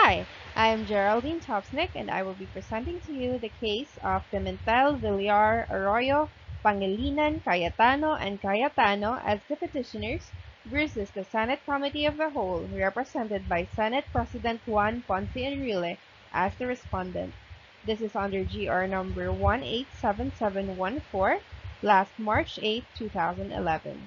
Hi, I'm Geraldine Topsnick and I will be presenting to you the case of Pimentel, Villar, Arroyo, Pangilinan, Cayetano, and Cayetano as the petitioners versus the Senate Committee of the Whole, represented by Senate President Juan Ponce Enrile as the respondent. This is under GR number 187714, last March 8, 2011.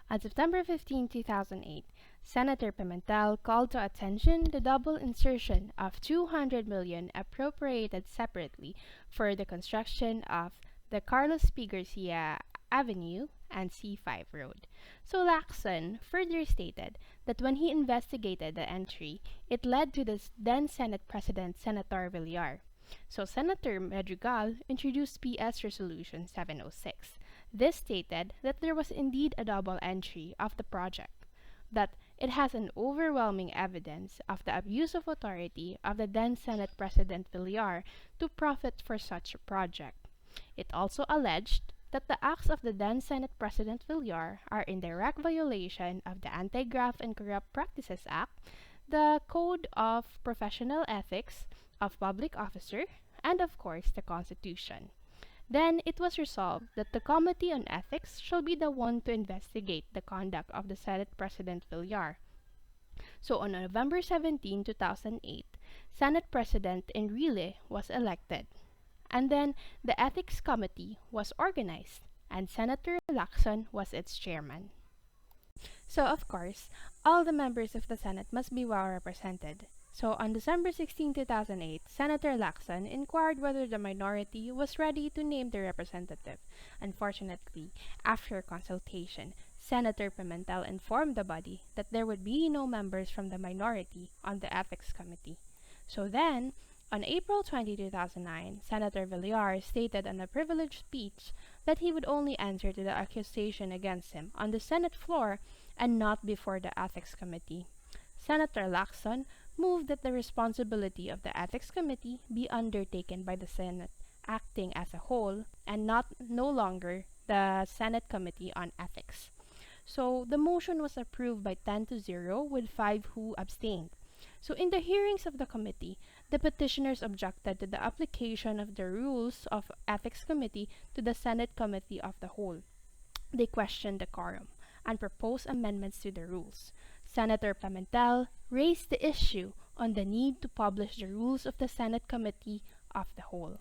On September 15, 2008, Senator Pimentel called to attention the double insertion of 200 million appropriated separately for the construction of the Carlos P. Garcia Avenue and C5 Road. So Lacson further stated that when he investigated the entry, it led to the then Senate President Senator Villar. So Senator Madrigal introduced PS Resolution 706. This stated that there was indeed a double entry of the project, that it has an overwhelming evidence of the abuse of authority of the then Senate President Villar to profit for such a project. It also alleged that the acts of the then Senate President Villar are in direct violation of the Anti-Graft and Corrupt Practices Act, the Code of Professional Ethics of Public Officer, and of course the Constitution. Then it was resolved that the Committee on Ethics shall be the one to investigate the conduct of the Senate President Villar. So on November 17, 2008, Senate President Enrile was elected. And then the Ethics Committee was organized, and Senator Lacson was its chairman. So of course, all the members of the Senate must be well represented. So on December 16, 2008, Senator Lacson inquired whether the minority was ready to name their representative. Unfortunately, after consultation, Senator Pimentel informed the body that there would be no members from the minority on the Ethics Committee. So then, on April 20, 2009, Senator Villar stated in a privileged speech that he would only answer to the accusation against him on the Senate floor and not before the Ethics Committee. Senator Lacson moved that the responsibility of the Ethics Committee be undertaken by the Senate acting as a whole and no longer the Senate Committee on Ethics. So the motion was approved by 10-0 with 5 who abstained. So in the hearings of the committee, the petitioners objected to the application of the rules of Ethics Committee to the Senate Committee of the Whole. They questioned the quorum and proposed amendments to the rules. Senator Pimentel raised the issue on the need to publish the rules of the Senate Committee of the Whole.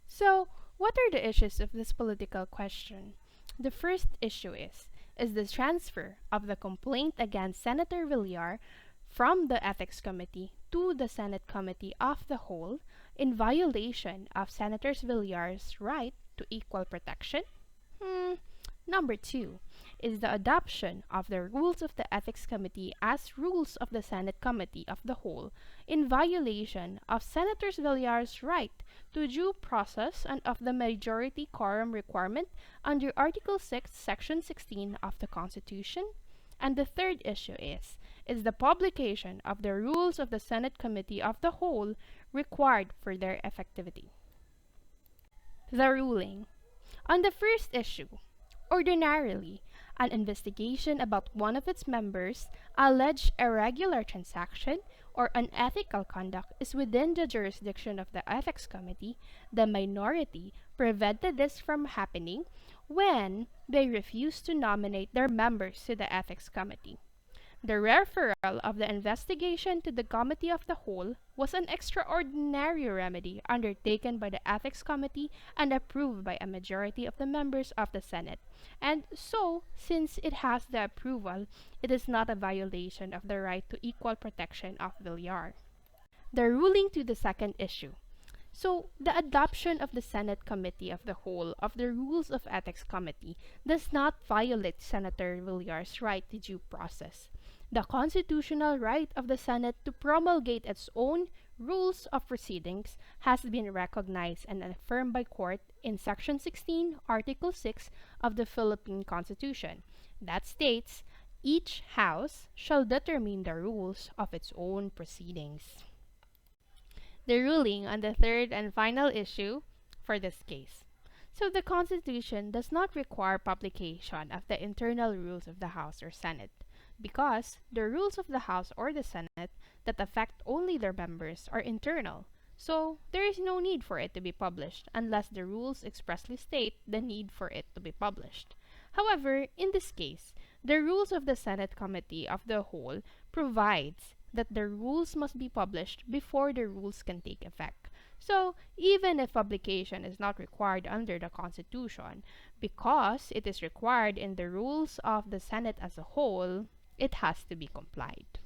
So, what are the issues of this political question? The first issue is the transfer of the complaint against Senator Villar from the Ethics Committee to the Senate Committee of the Whole in violation of Senator Villar's right to equal protection? Number 2 is the adoption of the rules of the Ethics Committee as rules of the Senate Committee of the Whole in violation of Senator Villar's right to due process and of the majority quorum requirement under Article 6, Section 16 of the Constitution. And the third issue is the publication of the rules of the Senate Committee of the Whole required for their effectivity. The ruling. On the first issue, ordinarily, an investigation about one of its members' alleged irregular transaction or unethical conduct is within the jurisdiction of the Ethics Committee. The minority prevented this from happening when they refused to nominate their members to the Ethics Committee. The referral of the investigation to the Committee of the Whole was an extraordinary remedy undertaken by the Ethics Committee and approved by a majority of the members of the Senate. And so, since it has the approval, it is not a violation of the right to equal protection of Villar. The ruling to the second issue. So, the adoption of the Senate Committee of the Whole of the Rules of Ethics Committee does not violate Senator Villar's right to due process. The constitutional right of the Senate to promulgate its own rules of proceedings has been recognized and affirmed by court in Section 16, Article 6 of the Philippine Constitution. That states, each house shall determine the rules of its own proceedings. The ruling on the third and final issue for this case. So the Constitution does not require publication of the internal rules of the House or Senate. because the rules of the House or the Senate that affect only their members are internal. So, there is no need for it to be published unless the rules expressly state the need for it to be published. However, in this case, the rules of the Senate Committee of the Whole provides that the rules must be published before the rules can take effect. So, even if publication is not required under the Constitution, because it is required in the rules of the Senate as a whole, it has to be complied.